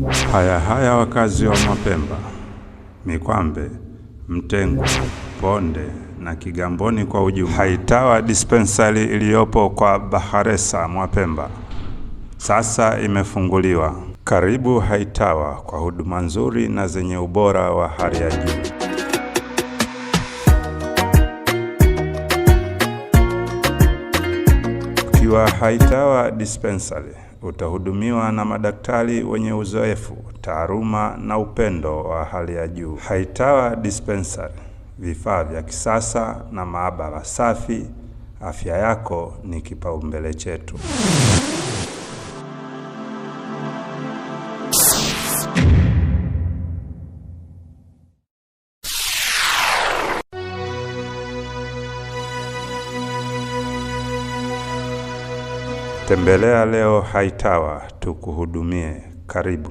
Haya wakazi wa Mwapemba, Mikwambe, Mtengu, Ponde na Kigamboni kwa ujumla. Haitawa Dispensary iliyopo kwa Bakhresa Mwapemba sasa imefunguliwa. Karibu Haitawa kwa huduma nzuri na zenye ubora wa hali ya juu. Ukiwa Haitawa Dispensary utahudumiwa na madaktari wenye uzoefu, taaluma na upendo wa hali ya juu. Haitawa Dispensary, vifaa vya kisasa na maabara safi. Afya yako ni kipaumbele chetu. Tembelea leo Haitawa tukuhudumie. Karibu.